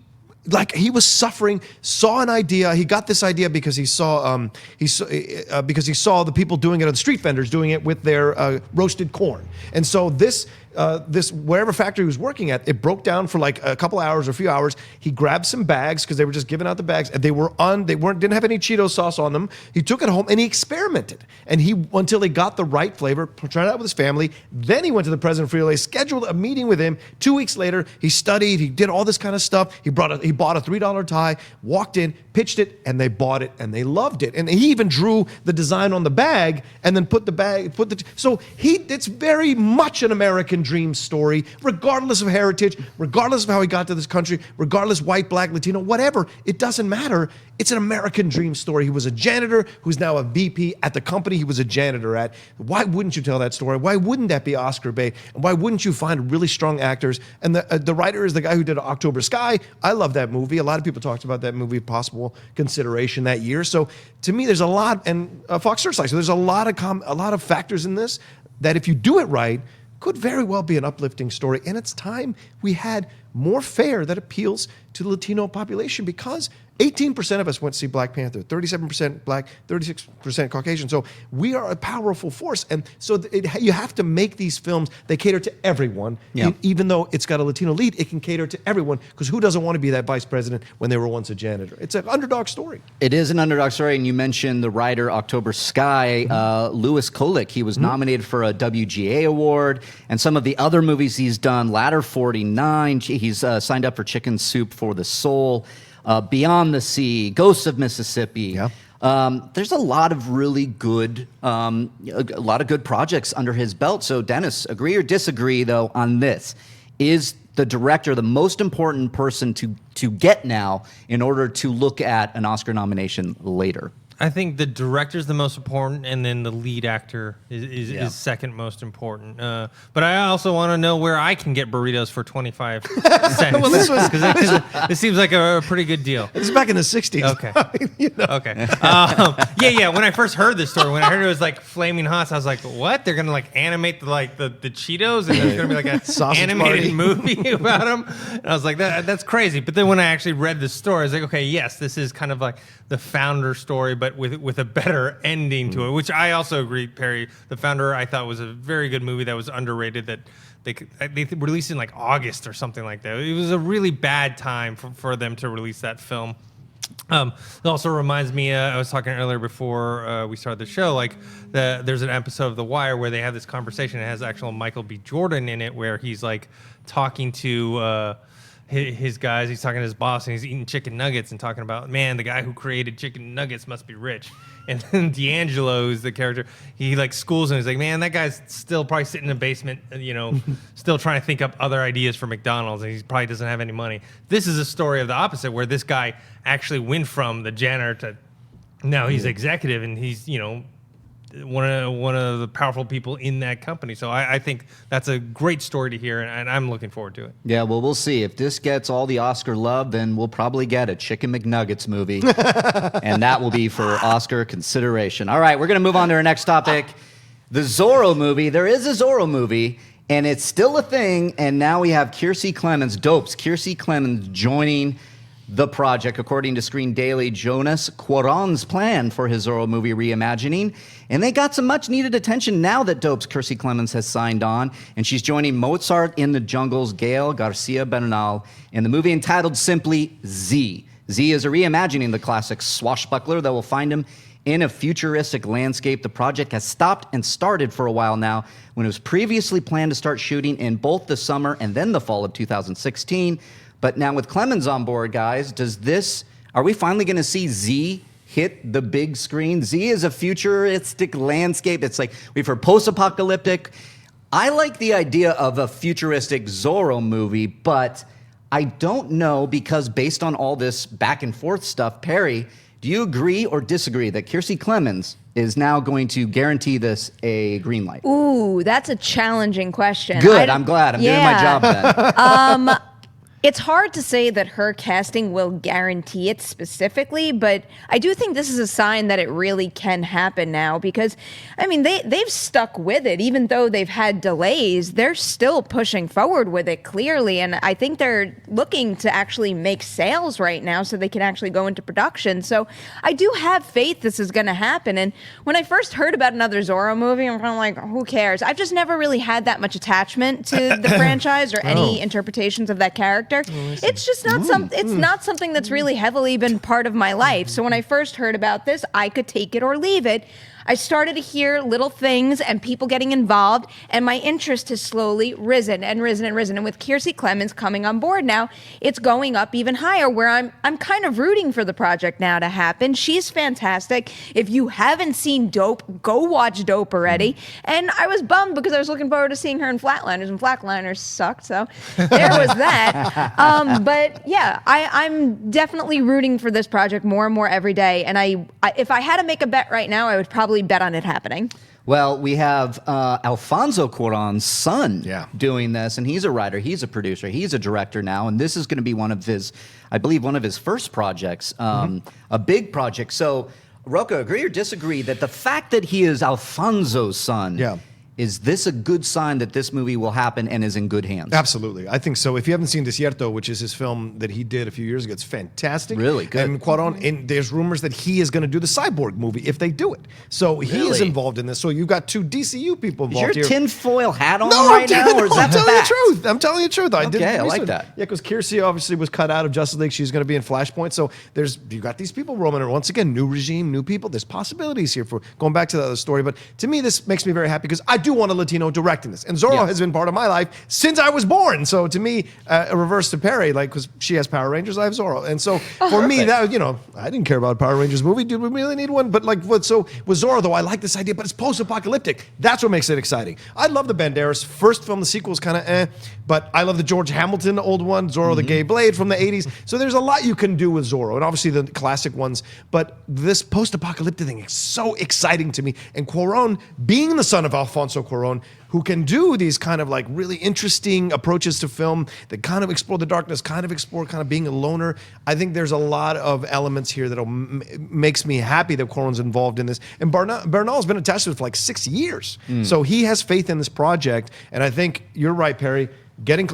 was suffering, saw an idea. He got this idea because he saw the people doing it, on the street vendors doing it with their roasted corn. And so this wherever factory he was working at, it broke down for like a couple hours or a few hours. He grabbed some bags because they were just giving out the bags, and didn't have any Cheeto sauce on them. He took it home and he experimented, and until he got the right flavor, tried it out with his family. Then he went to the president of Frito-Lay, scheduled a meeting with him. 2 weeks later, he studied, he did all this kind of stuff. He bought a $3 tie, walked in, pitched it, and they bought it and they loved it. And he even drew the design on the bag and then it's very much an American American dream story, regardless of heritage, regardless of how he got to this country, regardless white, black, Latino, whatever. It doesn't matter. It's an American dream story. He was a janitor who's now a VP at the company he was a janitor at. Why wouldn't you tell that story? Why wouldn't that be Oscar bait? And why wouldn't you find really strong actors? And the writer is the guy who did October Sky. I love that movie. A lot of people talked about that movie, possible consideration that year. So to me, there's a lot, and Fox Searchlight. So there's a lot of factors in this that if you do it right, could very well be an uplifting story. And it's time we had more fare that appeals to the Latino population, because 18% of us went to see Black Panther, 37% Black, 36% Caucasian. So we are a powerful force. And so you have to make these films, they cater to everyone. Yeah. Even though it's got a Latino lead, it can cater to everyone, because who doesn't want to be that vice president when they were once a janitor? It's an underdog story. It is an underdog story, and you mentioned the writer October Sky, Louis Kolick. He was nominated for a WGA award, and some of the other movies he's done, Ladder 49, he's signed up for Chicken Soup for the Soul, Beyond the Sea, Ghosts of Mississippi. Yeah. There's a lot of really good, projects under his belt. So, Dennis, agree or disagree though on this? Is the director the most important person to get now in order to look at an Oscar nomination later? I think the director's the most important, and then the lead actor is second most important. But I also want to know where I can get burritos for 25 cents. Well, this seems like a pretty good deal. It's back in the 60s. Okay. I mean, you know. Okay. Yeah. When I first heard this story, when I heard it was like Flaming Hot, I was like, "What? They're gonna like animate the Cheetos, and there's gonna be like a Sausage animated party. movie about them?" And I was like, "That's crazy." But then when I actually read the story, I was like, "Okay, yes, this is kind of like the Founder story, but with a better ending to it." Which I also agree, Perri. The Founder, I thought, was a very good movie that was underrated. That they released in like August or something like that. It was a really bad time for them to release that film. It also reminds me, I was talking earlier before we started the show, like there's an episode of The Wire where they have this conversation. It has actual Michael B. Jordan in it, where he's like talking to his guys. He's talking to his boss, and he's eating chicken nuggets and talking about, man, the guy who created chicken nuggets must be rich. And then D'Angelo, who's the character, he like schools him. He's like, man, that guy's still probably sitting in a basement, still trying to think up other ideas for McDonald's, and he probably doesn't have any money. This is a story of the opposite, where this guy actually went from the janitor to now he's executive, and he's one of the powerful people in that company. So I think that's a great story to hear, and I'm looking forward to it. Yeah, well, we'll see. If this gets all the Oscar love, then we'll probably get a Chicken McNuggets movie, and that will be for Oscar consideration. All right, we're going to move on to our next topic, the Zorro movie. There is a Zorro movie, and it's still a thing, and now we have Kiersey Clemons joining the project. According to Screen Daily, Jonás Cuarón's plan for his Zorro movie reimagining, and they got some much needed attention now that Dope's Kiersey Clemons has signed on, and she's joining Mozart in the Jungle's Gael Garcia Bernal in the movie entitled simply Z. Z is a reimagining of the classic swashbuckler that will find him in a futuristic landscape. The project has stopped and started for a while now, when it was previously planned to start shooting in both the summer and then the fall of 2016. But now with Clemons on board, guys, are we finally going to see Z hit the big screen? Z is a futuristic landscape. It's like, we've heard post-apocalyptic. I like the idea of a futuristic Zorro movie, but I don't know, because based on all this back and forth stuff, Perri, do you agree or disagree that Kiersey Clemons is now going to guarantee this a green light? Ooh, that's a challenging question. Good, I'm glad. I'm doing my job then. It's hard to say that her casting will guarantee it specifically, but I do think this is a sign that it really can happen now, because, I mean, they've stuck with it. Even though they've had delays, they're still pushing forward with it, clearly, and I think they're looking to actually make sales right now so they can actually go into production. So I do have faith this is going to happen, and when I first heard about another Zorro movie, I'm kind of like, who cares? I've just never really had that much attachment to the franchise or any interpretations of that character. It's just not not something that's really heavily been part of my life. So when I first heard about this, I could take it or leave it. I started to hear little things and people getting involved, and my interest has slowly risen and risen and risen. And with Kiersey Clemons coming on board now, it's going up even higher, where I'm kind of rooting for the project now to happen. She's fantastic. If you haven't seen Dope, go watch Dope already. And I was bummed because I was looking forward to seeing her in Flatliners, and Flatliners sucked, so there was that. But yeah, I'm definitely rooting for this project more and more every day. And I if I had to make a bet right now, I would probably bet on it happening. Well, we have Alfonso Cuarón's son doing this, and he's a writer, he's a producer, he's a director now, and this is going to be one of his, I believe, one of his first projects, a big project. So, Rocha, agree or disagree that the fact that he is Alfonso's son, is this a good sign that this movie will happen and is in good hands? Absolutely. I think so. If you haven't seen Desierto, which is his film that he did a few years ago, it's fantastic. Really good. And Cuarón, and there's rumors that he is going to do the Cyborg movie if they do it. So he is involved in this. So you've got two DCU people involved is your here. tinfoil hat on right now, or is that I'm telling fact? you the truth. I'm telling you the truth. Okay, I like that. Yeah, because Kiersey obviously was cut out of Justice League. She's going to be in Flashpoint. So you got these people roaming around. Once again, new regime, new people. There's possibilities here for going back to the other story. But to me, this makes me very happy because I do want a Latino directing this. And Zorro has been part of my life since I was born. So to me, a reverse to Perri, like, because she has Power Rangers, I have Zorro. And so for me, that, I didn't care about a Power Rangers movie. Did we really need one? But so with Zorro, though, I like this idea, but it's post-apocalyptic. That's what makes it exciting. I love the Banderas first film. The sequel is kind of but I love the George Hamilton old one, Zorro the Gay Blade from the 80s. So there's a lot you can do with Zorro, and obviously the classic ones. But this post-apocalyptic thing is so exciting to me. And Cuarón, being the son of Alfonso Cuarón, who can do these kind of like really interesting approaches to film that kind of explore the darkness, kind of explore kind of being a loner. I think there's a lot of elements here that makes me happy that Cuarón's involved in this. And Bernal's been attached to it for like 6 years. So he has faith in this project. And I think you're right, Perri.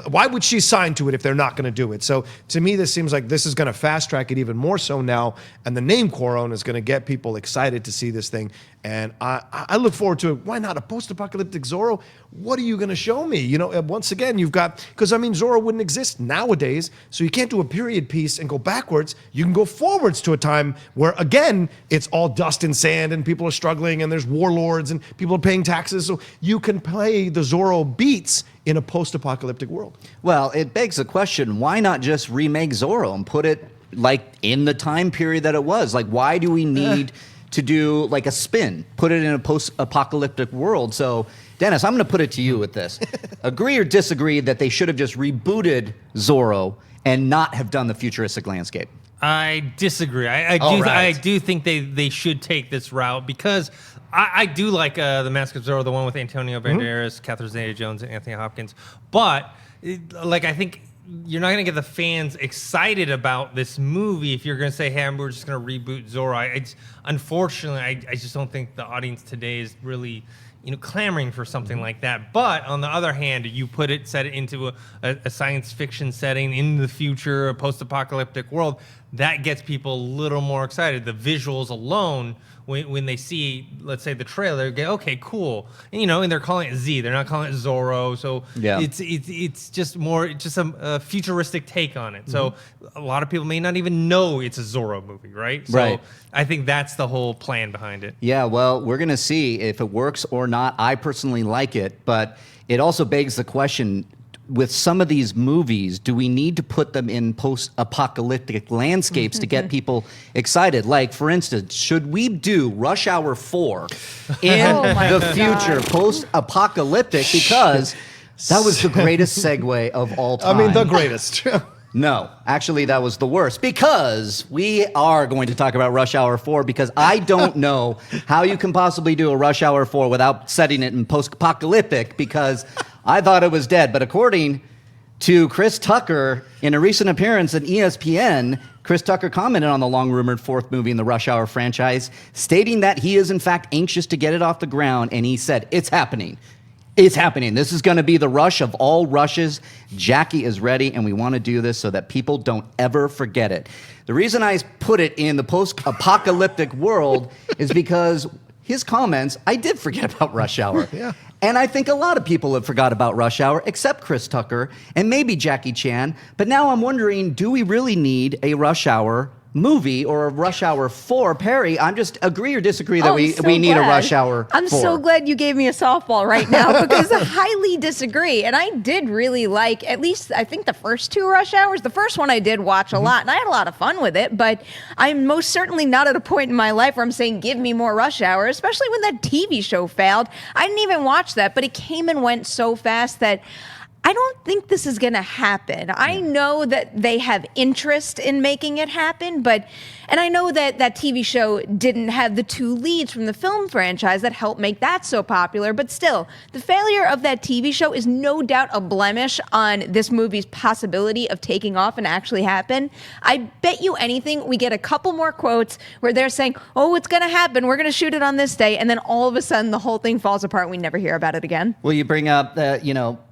Why would she sign to it if they're not going to do it? So to me, this seems like this is going to fast track it even more so now, and the name Cuarón is going to get people excited to see this thing. And I look forward to it. Why not a post-apocalyptic Zorro? What are you going to show me? Once again, you've got, because Zorro wouldn't exist nowadays, so you can't do a period piece and go backwards. You can go forwards to a time where, again, it's all dust and sand and people are struggling and there's warlords and people are paying taxes. So you can play the Zorro beats in a post-apocalyptic world. Well, it begs the question, why not just remake Zorro and put it like in the time period that it was? Like, why do we need to do like a spin, put it in a post-apocalyptic world? So, Dennis, I'm going to put it to you with this. Agree or disagree that they should have just rebooted Zorro and not have done the futuristic landscape? I disagree. I do think they should take this route because I do like The Mask of Zorro, the one with Antonio Banderas, Catherine Zeta-Jones, and Anthony Hopkins. But I think you're not going to get the fans excited about this movie if you're going to say, hey, we're just going to reboot Zorro. Unfortunately, I just don't think the audience today is really clamoring for something like that. But on the other hand, you set it into a science fiction setting in the future, a post-apocalyptic world, that gets people a little more excited. The visuals alone, when they see, let's say, the trailer, go, okay, cool. And they're calling it Z. They're not calling it Zorro. So it's just a futuristic take on it. So a lot of people may not even know it's a Zorro movie, right? So I think that's the whole plan behind it. Yeah, well, we're going to see if it works or not. I personally like it, but it also begs the question, with some of these movies, do we need to put them in post-apocalyptic landscapes to get people excited? Like, for instance, should we do Rush Hour 4 in the future, post-apocalyptic? Because that was the greatest segue of all time. I mean, the greatest. No, actually, that was the worst, because we are going to talk about Rush Hour 4, because I don't know how you can possibly do a Rush Hour 4 without setting it in post-apocalyptic, because I thought it was dead. But according to Chris Tucker, in a recent appearance at ESPN, Chris Tucker commented on the long-rumored fourth movie in the Rush Hour franchise, stating that he is, in fact, anxious to get it off the ground, and he said, it's happening. It's happening. This is going to be the rush of all rushes. Jackie is ready, and we want to do this so that people don't ever forget it. The reason I put it in the post-apocalyptic world is because his comments, I did forget about Rush Hour. And I think a lot of people have forgot about Rush Hour, except Chris Tucker and maybe Jackie Chan. But now I'm wondering, do we really need a Rush Hour movie or a Rush Hour 4. Perri, I'm just agree or disagree that we need a Rush Hour 4. I'm so glad you gave me a softball right now because I highly disagree. And I did really like, at least I think the first 2 Rush Hours. The first one I did watch a lot and I had a lot of fun with it, but I'm most certainly not at a point in my life where I'm saying give me more Rush Hour, especially when that TV show failed. I didn't even watch that, but it came and went so fast that I don't think this is going to happen. I know that they have interest in making it happen, and I know that that TV show didn't have the 2 leads from the film franchise that helped make that so popular, but still, the failure of that TV show is no doubt a blemish on this movie's possibility of taking off and actually happen. I bet you anything we get a couple more quotes where they're saying, oh, it's going to happen, we're going to shoot it on this day, and then all of a sudden the whole thing falls apart and we never hear about it again. Well, you bring up that,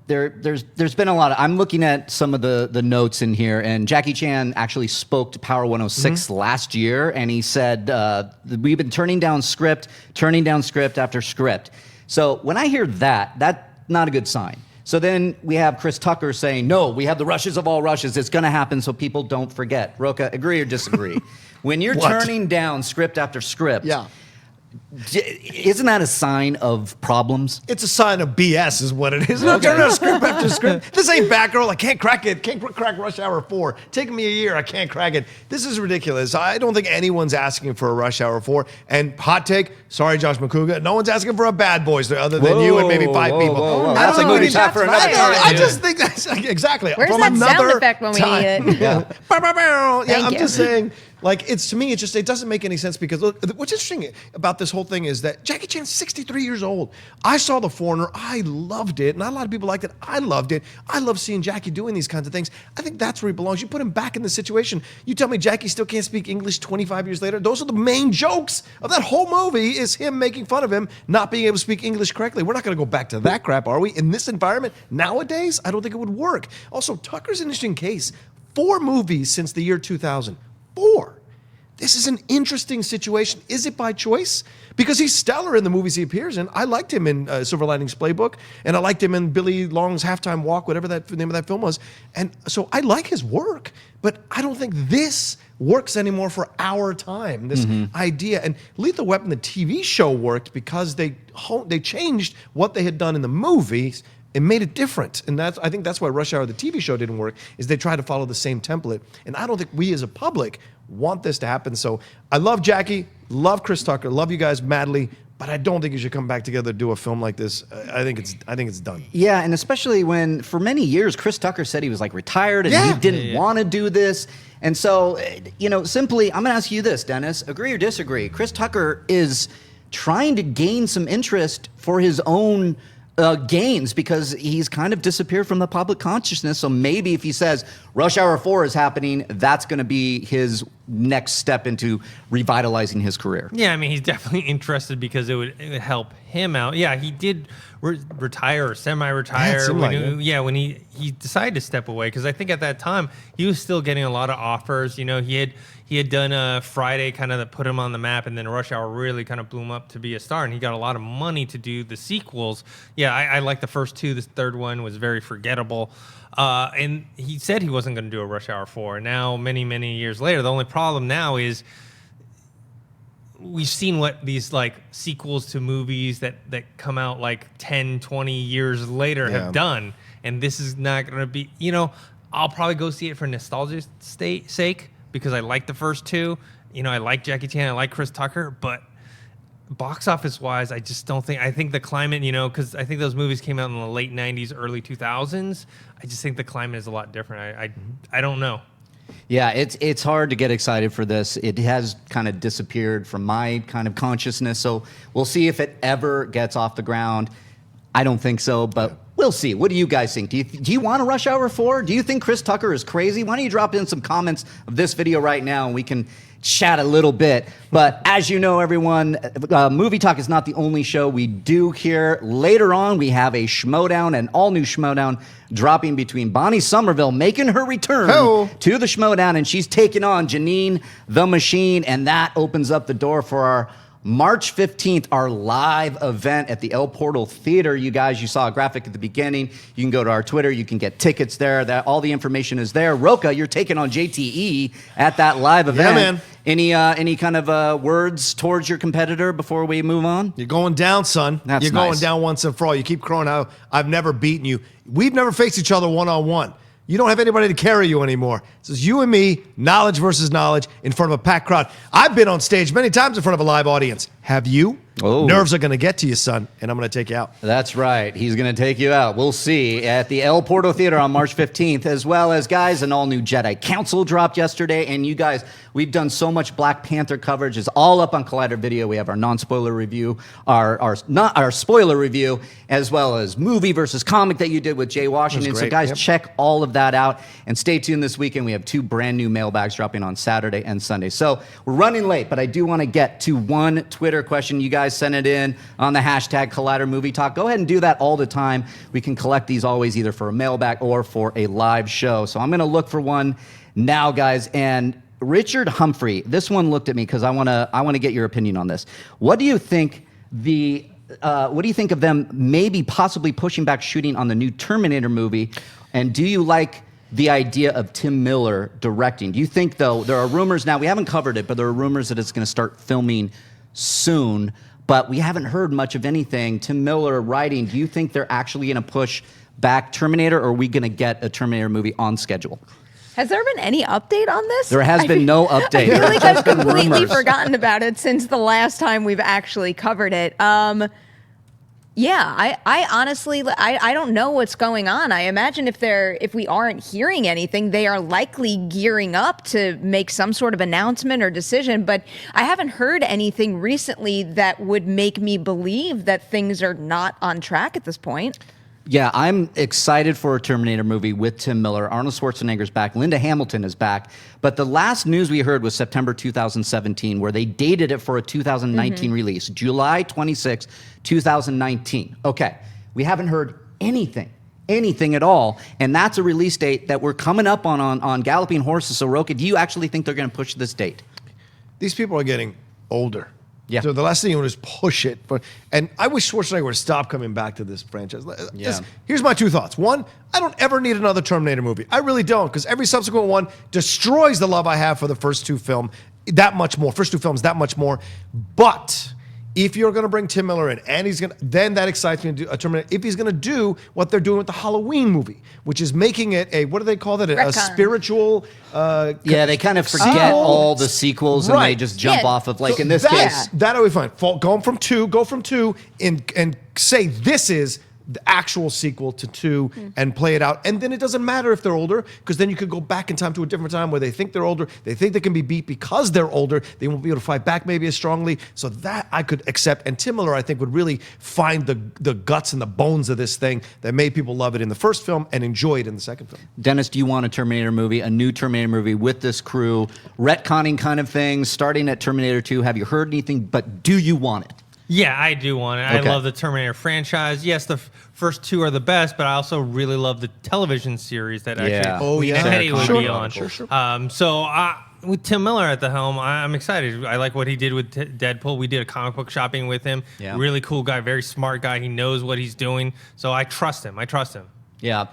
there's been a lot of, I'm looking at some of the notes in here, and Jackie Chan actually spoke to Power 106 last year, and he said, we've been turning down script after script. So when I hear that, that's not a good sign. So then we have Chris Tucker saying, no, we have the rushes of all rushes. It's going to happen so people don't forget. Rocha, agree or disagree? When you're turning down script after script, isn't that a sign of problems? It's a sign of BS is what it is. Look, turning out script after script. This ain't Batgirl. I can't crack it. Can't crack Rush Hour 4. Taking me a year. I can't crack it. This is ridiculous. I don't think anyone's asking for a Rush Hour 4. And hot take, sorry, Josh McCouga, no one's asking for a Bad Boys other than you and maybe 5 people. Whoa. That's a movie shot for another time. I just think that's exactly. Where's from that another sound effect when we need it? Yeah. I'm you. just saying. Like, it's to me, it doesn't make any sense because look, what's interesting about this whole thing is that Jackie Chan's 63 years old. I saw The Foreigner. I loved it. Not a lot of people liked it. I loved it. I love seeing Jackie doing these kinds of things. I think that's where he belongs. You put him back in the situation. You tell me Jackie still can't speak English 25 years later. Those are the main jokes of that whole movie is him making fun of him not being able to speak English correctly. We're not going to go back to that crap, are we? In this environment, nowadays, I don't think it would work. Also, Tucker's an interesting case. 4 movies since the year 2000. 4. This is an interesting situation. Is it by choice? Because he's stellar in the movies he appears in. I liked him in Silver Linings Playbook, and I liked him in Billy Long's Halftime Walk, whatever that name of that film was. And so I like his work, but I don't think this works anymore for our time, this idea. And Lethal Weapon, the TV show, worked because they changed what they had done in the movies and made it different. And I think that's why Rush Hour, the TV show, didn't work, is they tried to follow the same template. And I don't think we as a public want this to happen. So I love Jackie, love Chris Tucker, love you guys madly, but I don't think you should come back together to do a film like this. I think it's done. Yeah, and especially when for many years Chris Tucker said he was like retired and he didn't want to do this. And so, simply, I'm going to ask you this, Dennis, agree or disagree? Chris Tucker is trying to gain some interest for his own gains because he's kind of disappeared from the public consciousness. So maybe if he says Rush Hour 4 is happening, that's going to be his next step into revitalizing his career. Yeah, I mean, he's definitely interested because it would help him out. Yeah, he did retire or semi-retire. When he decided to step away, because I think at that time he was still getting a lot of offers. He had done a Friday kind of that put him on the map, and then Rush Hour really kind of blew him up to be a star, and he got a lot of money to do the sequels. Yeah, I like the first 2. This third one was very forgettable. And he said he wasn't going to do a Rush Hour 4. Now, many, many years later, the only problem now is we've seen what these like sequels to movies that come out like 10, 20 years later have done. And this is not going to be, I'll probably go see it for nostalgia's sake because I like the first 2. I like Jackie Chan, I like Chris Tucker, but box office wise, I just don't think. I think the climate, because I think those movies came out in the late 90s, early 2000s. I just think the climate is a lot different. I don't know. Yeah, it's hard to get excited for this. It has kind of disappeared from my kind of consciousness. So we'll see if it ever gets off the ground. I don't think so, but we'll see. What do you guys think? Do you want a Rush Hour 4? Do you think Chris Tucker is crazy? Why don't you drop in some comments of this video right now and we can chat a little bit. But as you know, everyone, Movie Talk is not the only show we do here. Later on, we have a Schmodown, an all-new Schmodown dropping between Bonnie Somerville making her return to the Schmodown, and she's taking on Janine the Machine, and that opens up the door for our March 15th, our live event at the El Portal Theater. You guys, you saw a graphic at the beginning. You can go to our Twitter. You can get tickets there. All the information is there. Rocha, you're taking on JTE at that live event. Yeah, man. Any kind of words towards your competitor before we move on? You're going down, son. That's You're nice. going down once and for all. You keep crowing out, I've never beaten you. We've never faced each other one-on-one. You don't have anybody to carry you anymore. This is you and me, knowledge versus knowledge, in front of a packed crowd. I've been on stage many times in front of a live audience. Have you? Oh. Nerves are going to get to you, son, and I'm going to take you out. That's right. He's going to take you out. We'll see at the El Portal Theater on March 15th, as well as, guys, an all-new Jedi Council dropped yesterday. And you guys, we've done so much Black Panther coverage. It's all up on Collider Video. We have our non-spoiler review, our spoiler review, as well as movie versus comic that you did with Jay Washington. So, great. guys, Yep. check all of that out. And stay tuned this weekend. We have 2 brand new mailbags dropping on Saturday and Sunday. So we're running late, but I do want to get to one Twitter question. You guys sent it in on the hashtag Collider Movie Talk. Go ahead and do that all the time. We can collect these always either for a mailbag or for a live show. So I'm going to look for one now, guys. And Richard Humphrey, this one looked at me because I want to get your opinion on this. What do you think what do you think of them maybe possibly pushing back shooting on the new Terminator movie? And do you like the idea of Tim Miller directing? Do you think, though, there are rumors now, we haven't covered it, but there are rumors that it's going to start filming soon, but we haven't heard much of anything. Tim Miller writing, do you think they're actually going to push back Terminator, or are we going to get a Terminator movie on schedule? Has there been any update on this? There has been no update. I feel like There's I've just been completely rumors. forgotten about it since the last time we've actually covered it. Yeah, I honestly, I don't know what's going on. I imagine if we aren't hearing anything, they are likely gearing up to make some sort of announcement or decision, but I haven't heard anything recently that would make me believe that things are not on track at this point. Yeah, I'm excited for a Terminator movie with Tim Miller. Arnold Schwarzenegger's back. Linda Hamilton is back. But the last news we heard was September 2017, where they dated it for a 2019 release, July 26, 2019. Okay, we haven't heard anything at all. And that's a release date that we're coming up on Galloping Horses. So, Rocha, do you actually think they're going to push this date? These people are getting older. Yeah. So the last thing you want to do is push it. And I wish Schwarzenegger would stop coming back to this franchise. Yeah. Here's my 2 thoughts. One, I don't ever need another Terminator movie. I really don't, because every subsequent one destroys the love I have for the first 2 films that much more. First 2 films that much more. But if you're going to bring Tim Miller in, and then that excites me to do a Terminator. If he's going to do what they're doing with the Halloween movie, which is making it a, what do they call that? A Retcon. Yeah, spiritual. they kind of forget sequel? all the sequels and they Right. just jump Yeah. off of, like, So in this that's- case. That'll be fine. Go from two and say this is the actual sequel to 2 and play it out. And then it doesn't matter if they're older, because then you could go back in time to a different time where they think they're older. They think they can be beat because they're older. They won't be able to fight back maybe as strongly. So that I could accept. And Tim Miller, I think, would really find the guts and the bones of this thing that made people love it in the first film and enjoy it in the second film. Dennis, do you want a Terminator movie, a new Terminator movie with this crew, retconning kind of things, starting at Terminator 2? Have you heard anything, but do you want it? Yeah, I do want it. Okay. I love the Terminator franchise. Yes, the first 2 are the best, but I also really love the television series that Yeah. actually Oh, Lena yeah. Headey would Sure. be on. Sure. So with Tim Miller at the helm, I'm excited. I like what he did with Deadpool. We did a comic book shopping with him. Yeah. Really cool guy, very smart guy. He knows what he's doing. So I trust him. Yeah.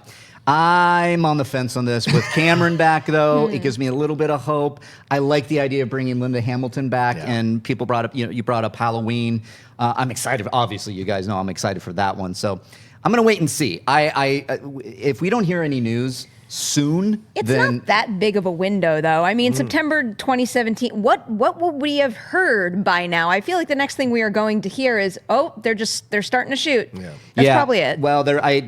I'm on the fence on this. With Cameron back, though, it gives me a little bit of hope. I like the idea of bringing Linda Hamilton back, Yeah. and people brought up, you brought up Halloween. I'm excited. Obviously, you guys know I'm excited for that one. So I'm going to wait and see. If we don't hear any news soon, It's then not that big of a window, though. I mean, September 2017. What would we have heard by now? I feel like the next thing we are going to hear is, they're starting to shoot. Yeah. That's probably it. Well, I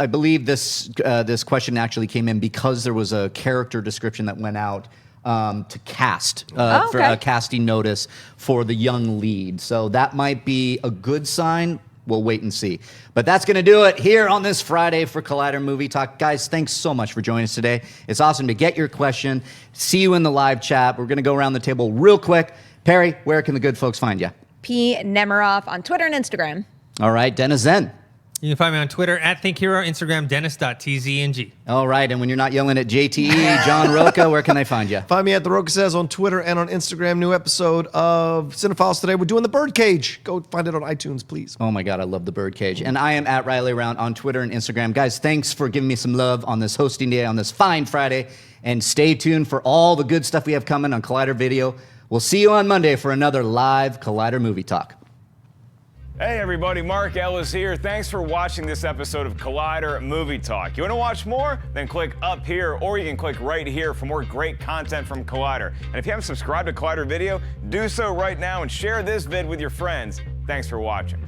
believe this question actually came in because there was a character description that went out to cast for okay. a casting notice for the young lead. So that might be a good sign. We'll wait and see. But that's going to do it here on this Friday for Collider Movie Talk. Guys, thanks so much for joining us today. It's awesome to get your question. See you in the live chat. We're going to go around the table real quick. Perri, where can the good folks find you? P. Nemiroff on Twitter and Instagram. All right, Dennis Tzeng. You can find me on Twitter at ThinkHero, Instagram Dennis.tzng. All right, and when you're not yelling at JTE, John Rocha, where can they find you? Find me at The Rocha Says on Twitter and on Instagram. New episode of Cinephiles today. We're doing The Birdcage. Go find it on iTunes, please. Oh my God, I love The Birdcage. And I am at Reilly Round on Twitter and Instagram. Guys, thanks for giving me some love on this hosting day, on this fine Friday. And stay tuned for all the good stuff we have coming on Collider Video. We'll see you on Monday for another live Collider Movie Talk. Hey everybody, Mark Ellis here. Thanks for watching this episode of Collider Movie Talk. You want to watch more? Then click up here, or you can click right here for more great content from Collider. And if you haven't subscribed to Collider Video, do so right now and share this vid with your friends. Thanks for watching.